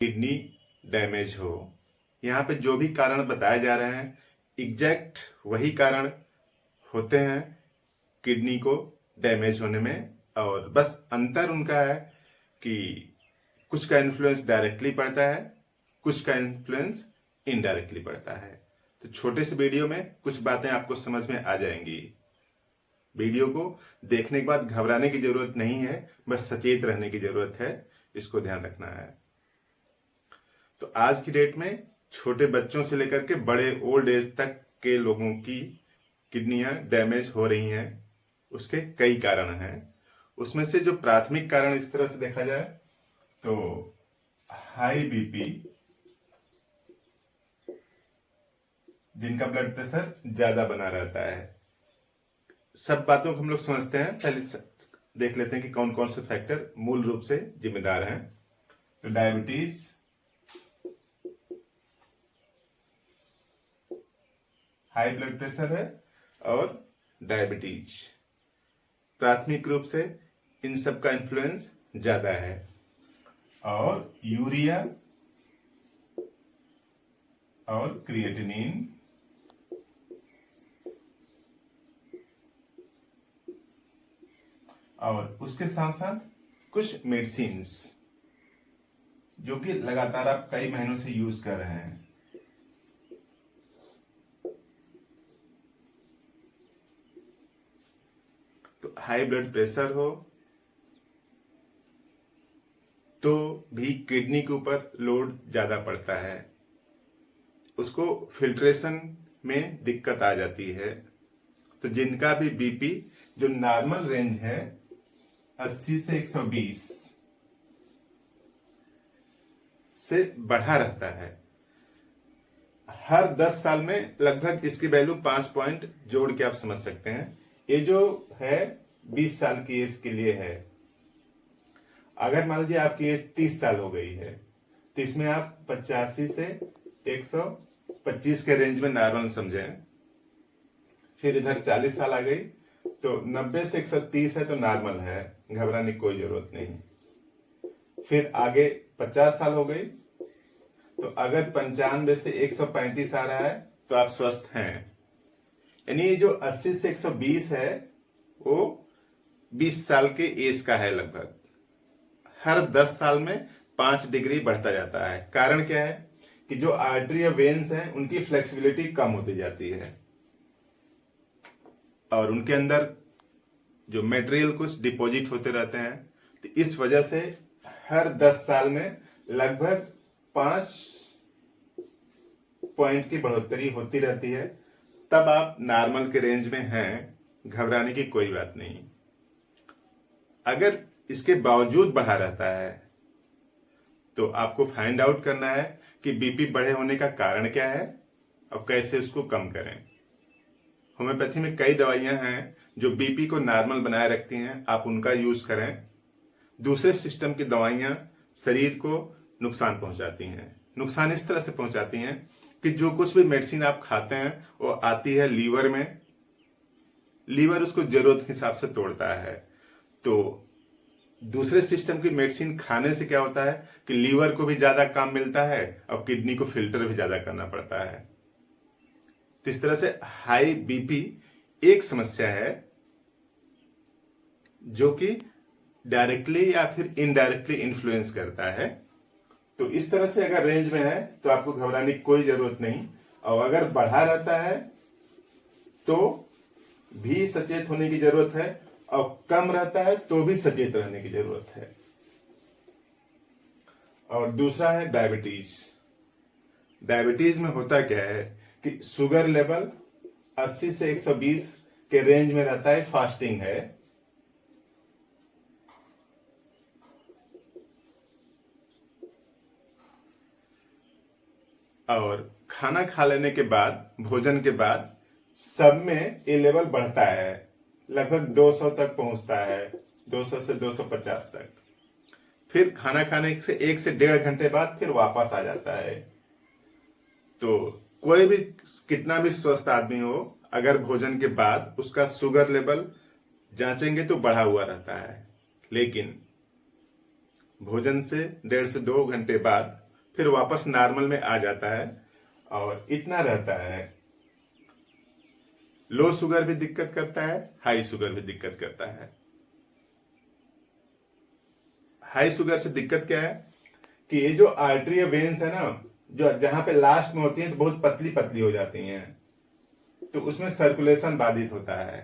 Kidney damage हो। यहाँ पे जो भी कारण बताए जा रहे हैं एग्जैक्ट वही कारण होते हैं किडनी को डैमेज होने में, और बस अंतर उनका है कि कुछ का इन्फ्लुएंस डायरेक्टली पड़ता है, कुछ का इन्फ्लुएंस इनडायरेक्टली पड़ता है। तो छोटे से वीडियो में कुछ बातें आपको समझ में आ जाएंगी। वीडियो को देखने के बाद घबराने की जरूरत नहीं है, बस सचेत रहने की जरूरत है, इसको ध्यान रखना है। तो आज की डेट में छोटे बच्चों से लेकर के बड़े ओल्ड एज तक के लोगों की किडनियां डैमेज हो रही हैं। उसके कई कारण हैं। उसमें से जो प्राथमिक कारण इस तरह से देखा जाए तो हाई बीपी, जिनका ब्लड प्रेशर ज्यादा बना रहता है। सब बातों को हम लोग समझते हैं, पहले देख लेते हैं कि कौन कौन से फैक्टर मूल रूप से जिम्मेदार हैं। तो डायबिटीज, हाई ब्लड प्रेशर है और डायबिटीज, प्राथमिक रूप से इन सब का इन्फ्लुएंस ज्यादा है। और यूरिया और क्रिएटिनिन, और उसके साथ साथ कुछ मेडिसिन्स जो कि लगातार आप कई महीनों से यूज कर रहे हैं। तो हाई ब्लड प्रेशर हो तो भी किडनी के ऊपर लोड ज्यादा पड़ता है, उसको फिल्ट्रेशन में दिक्कत आ जाती है। तो जिनका भी बीपी जो नॉर्मल रेंज है 80 से 120 से बढ़ा रहता है, हर 10 साल में लगभग इसकी वैल्यू 5 पॉइंट जोड़ के आप समझ सकते हैं। ये जो है 20 साल की एज के लिए है। अगर मान लीजिए आपकी एज 30 साल हो गई है तो इसमें आप 85 से 125 के रेंज में नॉर्मल समझें। फिर इधर 40 साल आ गई तो 90 से 130 है तो नॉर्मल है, घबराने की कोई जरूरत नहीं। फिर आगे 50 साल हो गई तो अगर 95 से 135 आ रहा है तो आप स्वस्थ हैं। यानी जो 80 से 120 है वो 20 साल के एज का है लगभग। हर 10 साल में 5 डिग्री बढ़ता जाता है। कारण क्या है कि जो आर्टरी या वेन्स हैं उनकी फ्लेक्सिबिलिटी कम होती जाती है और उनके अंदर जो मटेरियल कुछ डिपॉजिट होते रहते हैं। तो इस वजह से हर 10 साल में लगभग 5 पॉइंट की बढ़ोतरी होती रहती है। तब आप नॉर्मल के रेंज में हैं, घबराने की कोई बात नहीं। अगर इसके बावजूद बढ़ा रहता है तो आपको फाइंड आउट करना है कि बीपी बढ़े होने का कारण क्या है और कैसे उसको कम करें। होम्योपैथी में कई दवाइयां हैं जो बीपी को नॉर्मल बनाए रखती हैं, आप उनका यूज करें। दूसरे सिस्टम की दवाइयां शरीर को नुकसान पहुंचाती हैं। नुकसान इस तरह से पहुंचाती हैं कि जो कुछ भी मेडिसिन आप खाते हैं वो आती है लीवर में, लीवर उसको जरूरत के हिसाब से तोड़ता है। तो दूसरे सिस्टम की मेडिसिन खाने से क्या होता है कि लीवर को भी ज्यादा काम मिलता है और किडनी को फिल्टर भी ज्यादा करना पड़ता है। तो इस तरह से हाई बीपी एक समस्या है जो कि डायरेक्टली या फिर इनडायरेक्टली इन्फ्लुएंस करता है। तो इस तरह से अगर रेंज में है तो आपको घबराने की कोई जरूरत नहीं, और अगर बढ़ा रहता है तो भी सचेत होने की जरूरत है, और कम रहता है तो भी सचेत रहने की जरूरत है। और दूसरा है डायबिटीज। डायबिटीज में होता क्या है कि शुगर लेवल 80 से 120 के रेंज में रहता है, फास्टिंग है। और खाना खा लेने के बाद, भोजन के बाद सब में ये लेवल बढ़ता है, लगभग 200 तक पहुंचता है, 200 से 250 तक। फिर खाना खाने से 1 से 1.5 घंटे बाद फिर वापस आ जाता है। तो कोई भी कितना भी स्वस्थ आदमी हो, अगर भोजन के बाद उसका शुगर लेवल जांचेंगे तो बढ़ा हुआ रहता है, लेकिन भोजन से 1.5 से 2 घंटे बाद फिर वापस नॉर्मल में आ जाता है और इतना रहता है। लो शुगर भी दिक्कत करता है, हाई शुगर भी दिक्कत करता है। हाई शुगर से दिक्कत क्या है कि ये जो आर्टरी वेन्स है ना, जो जहां पे लास्ट में होती हैं तो बहुत पतली पतली हो जाती हैं, तो उसमें सर्कुलेशन बाधित होता है।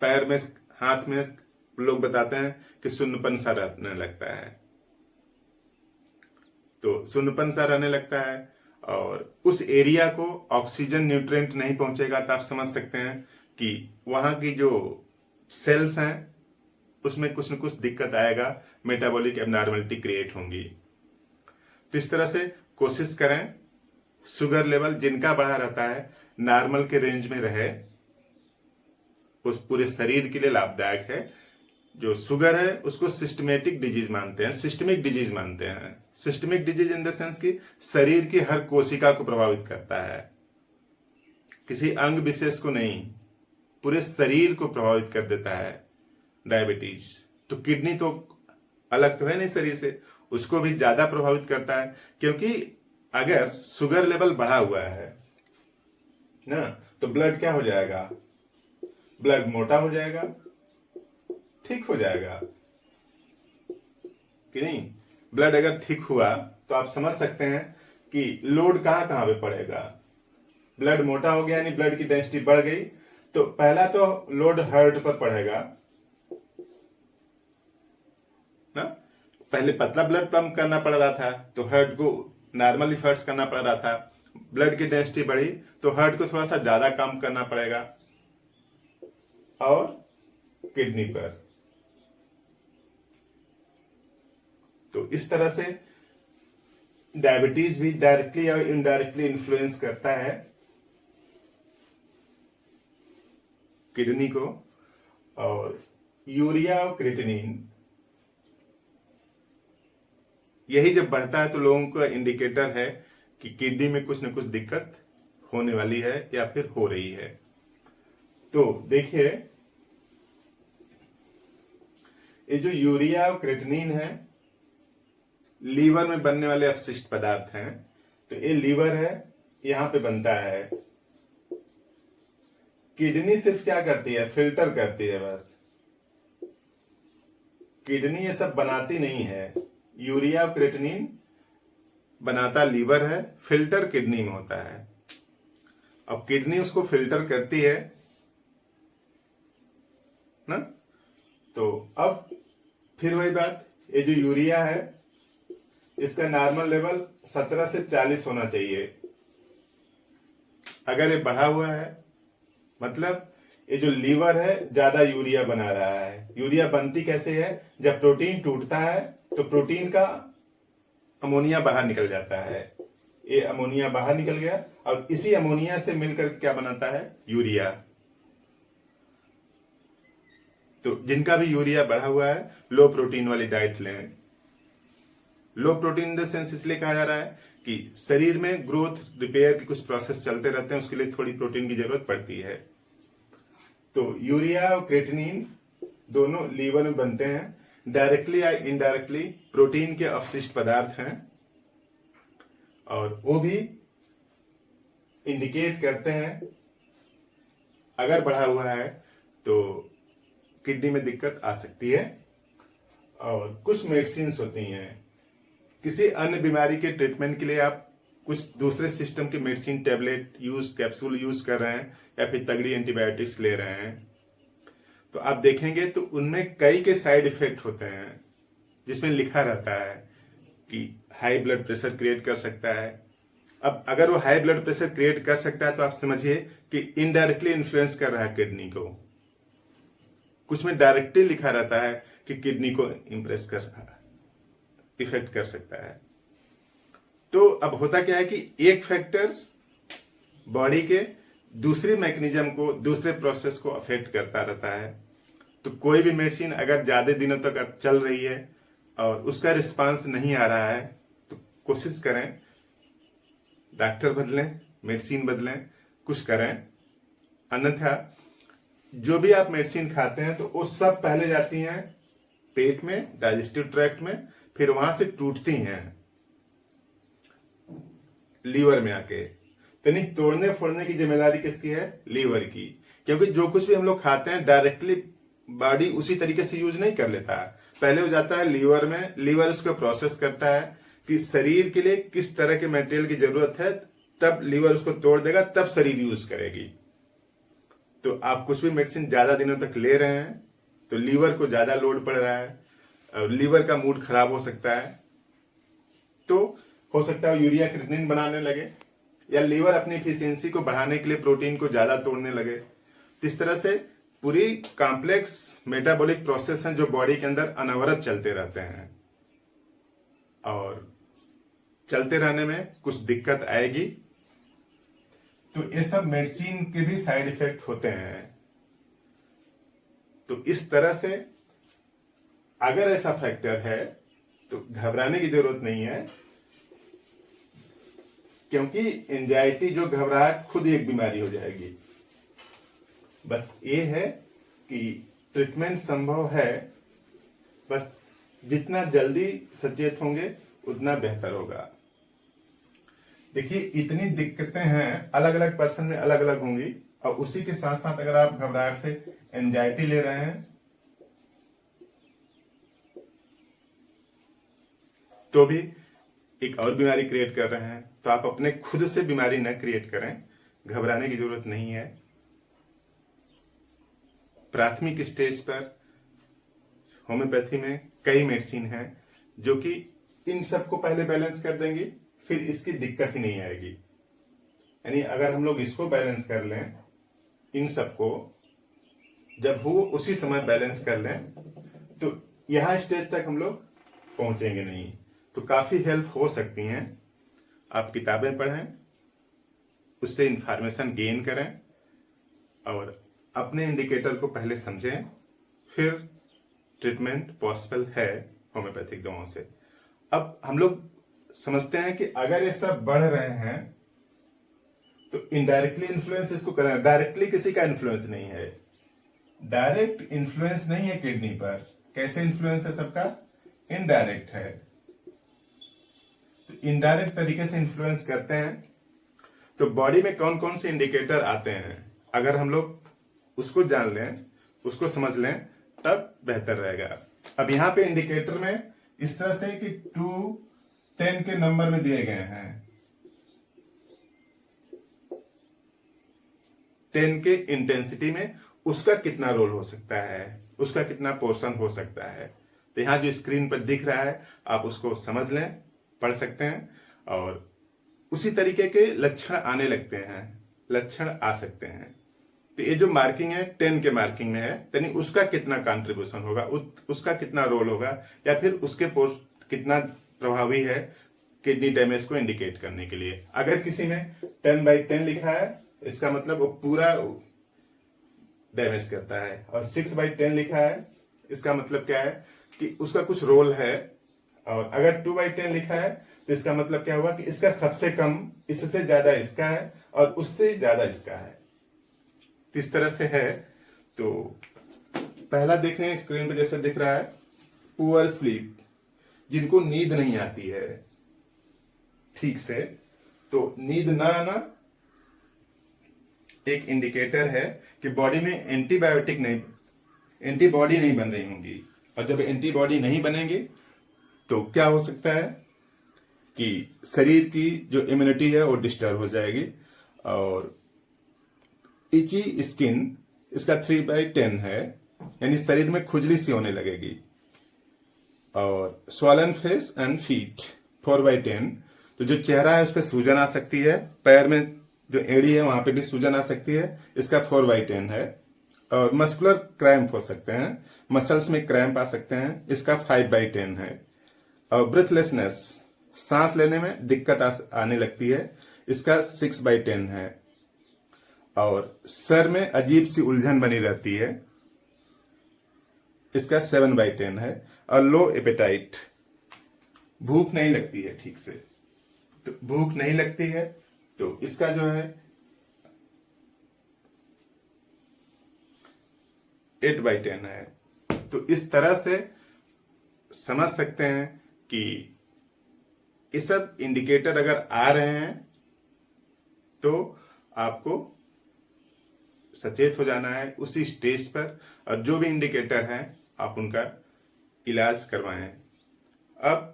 पैर में, हाथ में लोग बताते हैं कि सुन्नपन सा रहने लगता है, तो सुन्नपन सा रहने लगता है और उस एरिया को ऑक्सीजन न्यूट्रिएंट नहीं पहुंचेगा, तो आप समझ सकते हैं कि वहां की जो सेल्स हैं उसमें कुछ न कुछ दिक्कत आएगा, मेटाबॉलिक एबनॉर्मलिटी क्रिएट होंगी। तो इस तरह से कोशिश करें शुगर लेवल जिनका बढ़ा रहता है नॉर्मल के रेंज में रहे, उस पूरे शरीर के लिए लाभदायक है। जो शुगर है उसको सिस्टमेटिक डिजीज मानते हैं, सिस्टमिक डिजीज मानते हैं। Systemic disease in the sense कि शरीर की हर कोशिका को प्रभावित करता है, किसी अंग विशेष को नहीं, पूरे शरीर को प्रभावित कर देता है डायबिटीज। तो किडनी तो अलग तो है नहीं शरीर से, उसको भी ज्यादा प्रभावित करता है, क्योंकि अगर शुगर लेवल बढ़ा हुआ है ना, तो ब्लड क्या हो जाएगा, ब्लड मोटा हो जाएगा, ठीक हो जाएगा कि नहीं। ब्लड अगर ठीक हुआ तो आप समझ सकते हैं कि लोड कहां कहां पे पड़ेगा। ब्लड मोटा हो गया यानी ब्लड की डेंसिटी बढ़ गई, तो पहला तो लोड हार्ट पर पड़ेगा ना। पहले पतला ब्लड पंप करना पड़ रहा था तो हार्ट को नॉर्मल इफर्ट्स करना पड़ रहा था, ब्लड की डेंसिटी बढ़ी तो हार्ट को थोड़ा सा ज्यादा काम करना पड़ेगा। और किडनी पर, तो इस तरह से डायबिटीज भी डायरेक्टली और इनडायरेक्टली इन्फ्लुएंस करता है किडनी को। और यूरिया और क्रिएटिनिन यही जब बढ़ता है तो लोगों का इंडिकेटर है कि किडनी में कुछ न कुछ दिक्कत होने वाली है या फिर हो रही है। तो देखिए, ये जो यूरिया और क्रिएटिनिन है लीवर में बनने वाले अपशिष्ट पदार्थ हैं। तो ये लीवर है, यहां पे बनता है। किडनी सिर्फ क्या करती है, फिल्टर करती है बस। किडनी ये सब बनाती नहीं है। यूरिया और क्रिएटिनिन बनाता लीवर है, फिल्टर किडनी में होता है। अब किडनी उसको फिल्टर करती है ना। तो अब फिर वही बात, ये जो यूरिया है इसका नॉर्मल लेवल 17 से 40 होना चाहिए। अगर ये बढ़ा हुआ है मतलब ये जो लीवर है ज्यादा यूरिया बना रहा है। यूरिया बनती कैसे है, जब प्रोटीन टूटता है तो प्रोटीन का अमोनिया बाहर निकल जाता है। ये अमोनिया बाहर निकल गया और इसी अमोनिया से मिलकर क्या बनाता है, यूरिया। तो जिनका भी यूरिया बढ़ा हुआ है लो प्रोटीन वाली डाइट लें। लो प्रोटीन इन द सेंस इसलिए कहा जा रहा है कि शरीर में ग्रोथ रिपेयर के कुछ प्रोसेस चलते रहते हैं, उसके लिए थोड़ी प्रोटीन की जरूरत पड़ती है। तो यूरिया और क्रिएटिनिन दोनों लीवर में बनते हैं, डायरेक्टली या इनडायरेक्टली प्रोटीन के अपशिष्ट पदार्थ हैं और वो भी इंडिकेट करते हैं अगर बढ़ा हुआ है तो किडनी में दिक्कत आ सकती है। और कुछ मेडिसिन होती हैं, किसी अन्य बीमारी के ट्रीटमेंट के लिए आप कुछ दूसरे सिस्टम की medicine, tablet use, capsule use कर रहे हैं या फिर तगड़ी एंटीबायोटिक्स ले रहे हैं, तो आप देखेंगे तो उनमें कई के साइड इफेक्ट होते हैं जिसमें लिखा रहता है कि हाई ब्लड प्रेशर क्रिएट कर सकता है। अब अगर वो हाई ब्लड प्रेशर क्रिएट कर सकता है तो आप समझिए कि इनडायरेक्टली इन्फ्लुएंस कर रहा है किडनी को। कुछ में डायरेक्टली लिखा रहता है कि किडनी को इम्प्रेस कर, इफेक्ट कर सकता है। तो अब होता क्या है कि एक फैक्टर बॉडी के दूसरी मैकेनिज्म को, दूसरे प्रोसेस को अफेक्ट करता रहता है। तो कोई भी मेडिसिन अगर ज्यादा दिनों तक चल रही है और उसका रिस्पांस नहीं आ रहा है तो कोशिश करें डॉक्टर बदलें, मेडिसिन बदलें, कुछ करें। अन्यथा जो भी आप मेडिसिन खाते हैं तो वो सब पहले जाती हैं पेट में, डाइजेस्टिव ट्रैक्ट में, फिर वहां से टूटती हैं लीवर में आके। तो नहीं, तोड़ने फोड़ने की जिम्मेदारी किसकी है? लीवर की। क्योंकि जो कुछ भी हम लोग खाते हैं डायरेक्टली बॉडी उसी तरीके से यूज नहीं कर लेता है, पहले वो जाता है लीवर में, लीवर उसको प्रोसेस करता है कि शरीर के लिए किस तरह के मटेरियल की जरूरत है, तब लीवर उसको तोड़ देगा, तब शरीर यूज करेगी। तो आप कुछ भी मेडिसिन ज्यादा दिनों तक ले रहे हैं तो लीवर को ज्यादा लोड पड़ रहा है और लीवर का मूड खराब हो सकता है। तो हो सकता है यूरिया क्रिएटिनिन बनाने लगे या लीवर अपनी एफिशिएंसी को बढ़ाने के लिए प्रोटीन को ज्यादा तोड़ने लगे। तो इस तरह से पूरी कॉम्प्लेक्स मेटाबॉलिक प्रोसेस हैं जो बॉडी के अंदर अनवरत चलते रहते हैं और चलते रहने में कुछ दिक्कत आएगी। तो ये सब मेडिसिन के भी साइड इफेक्ट होते हैं। तो इस तरह से अगर ऐसा फैक्टर है तो घबराने की जरूरत नहीं है, क्योंकि एंजाइटी जो घबराहट खुद ही एक बीमारी हो जाएगी। बस ये है कि ट्रीटमेंट संभव है, बस जितना जल्दी सचेत होंगे उतना बेहतर होगा। देखिए इतनी दिक्कतें हैं, अलग अलग पर्सन में अलग अलग होंगी और उसी के साथ साथ अगर आप घबराहट से एंजाइटी ले रहे हैं तो भी एक और बीमारी क्रिएट कर रहे हैं। तो आप अपने खुद से बीमारी न क्रिएट करें, घबराने की जरूरत नहीं है। प्राथमिक स्टेज पर होम्योपैथी में कई मेडिसिन हैं जो कि इन सबको पहले बैलेंस कर देंगी, फिर इसकी दिक्कत ही नहीं आएगी। यानी अगर हम लोग इसको बैलेंस कर लें, इन सबको जब हो उसी समय बैलेंस कर लें, तो यहां स्टेज तक हम लोग पहुंचेंगे नहीं। तो काफी हेल्प हो सकती हैं। आप किताबें पढ़ें, उससे इंफॉर्मेशन गेन करें और अपने इंडिकेटर को पहले समझें, फिर ट्रीटमेंट पॉसिबल है होम्योपैथिक दवाओं से। अब हम लोग समझते हैं कि अगर ये सब बढ़ रहे हैं तो इनडायरेक्टली इन्फ्लुएंस इसको करें। डायरेक्टली किसी का इन्फ्लुएंस नहीं है, डायरेक्ट इन्फ्लुएंस नहीं है किडनी पर। कैसे इन्फ्लुएंस है सबका? इनडायरेक्ट है। तो इनडायरेक्ट तरीके से इन्फ्लुएंस करते हैं। तो बॉडी में कौन कौन से इंडिकेटर आते हैं, अगर हम लोग उसको जान लें, उसको समझ लें, तब बेहतर रहेगा। अब यहां पे इंडिकेटर में इस तरह से कि 2, 10 के नंबर में दिए गए हैं। 10 के इंटेंसिटी में उसका कितना रोल हो सकता है, उसका कितना पोर्शन हो सकता है। तो यहां जो स्क्रीन पर दिख रहा है आप उसको समझ लें, पढ़ सकते हैं और उसी तरीके के लक्षण आने लगते हैं, लक्षण आ सकते हैं। तो ये जो मार्किंग है 10 के मार्किंग में है, यानी उसका कितना कंट्रीब्यूशन होगा, उसका कितना रोल होगा, या फिर उसके कितना प्रभावी है किडनी डैमेज को इंडिकेट करने के लिए। अगर किसी में 10/10 लिखा है, इसका मतलब वो पूरा डैमेज करता है, और 6/10 लिखा है, इसका मतलब क्या है कि उसका कुछ रोल है। और अगर 2/10 लिखा है तो इसका मतलब क्या हुआ कि इसका सबसे कम, इससे ज्यादा इसका है और उससे ज्यादा इसका है। इस तरह से है। तो पहला देख रहे हैं स्क्रीन पे जैसे दिख रहा है, पुअर स्लीप, जिनको नींद नहीं आती है ठीक से। तो नींद ना आना एक इंडिकेटर है कि बॉडी में एंटीबॉडी नहीं बन रही होंगी, और जब एंटीबॉडी नहीं बनेंगे तो क्या हो सकता है कि शरीर की जो इम्यूनिटी है वो डिस्टर्ब हो जाएगी। और इची स्किन, इसका 3/10 है, यानी शरीर में खुजली सी होने लगेगी। और स्वॉलन फेस एंड फीट 4/10, तो जो चेहरा है उस पर सूजन आ सकती है, पैर में जो एड़ी है वहां पे भी सूजन आ सकती है, इसका 4/10 है। और मस्कुलर क्रैम्प हो सकते हैं, मसल्स में क्रैम्प आ सकते हैं, इसका 5/10 है। और ब्रेथलेसनेस, सांस लेने में दिक्कत आने लगती है, इसका 6/10 है। और सर में अजीब सी उलझन बनी रहती है, इसका 7/10 है। और लो एपेटाइट, भूख नहीं लगती है ठीक से, तो भूख नहीं लगती है तो इसका जो है 8/10 है। तो इस तरह से समझ सकते हैं कि ये सब इंडिकेटर अगर आ रहे हैं तो आपको सचेत हो जाना है उसी स्टेज पर, और जो भी इंडिकेटर हैं आप उनका इलाज करवाएं। अब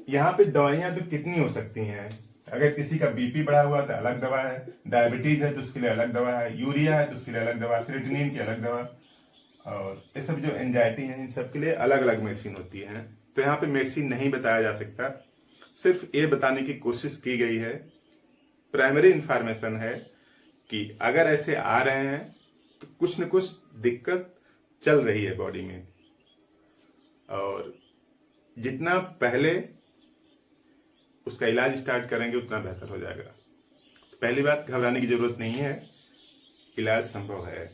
यहाँ पे दवाइयां तो कितनी हो सकती हैं। अगर किसी का बीपी बढ़ा हुआ तो अलग दवा है, डायबिटीज है तो उसके लिए अलग दवा है, यूरिया है तो उसके लिए अलग दवा, क्रिएटिनिन की अलग दवा, और ये सब जो एंजाइटी है इन सब के लिए अलग अलग मेडिसिन होती है। तो यहाँ पे मेडिसिन नहीं बताया जा सकता, सिर्फ ये बताने की कोशिश की गई है, प्राइमरी इंफॉर्मेशन है कि अगर ऐसे आ रहे हैं तो कुछ न कुछ दिक्कत चल रही है बॉडी में, और जितना पहले उसका इलाज स्टार्ट करेंगे उतना बेहतर हो जाएगा। तो पहली बात, घबराने की जरूरत नहीं है, इलाज संभव है।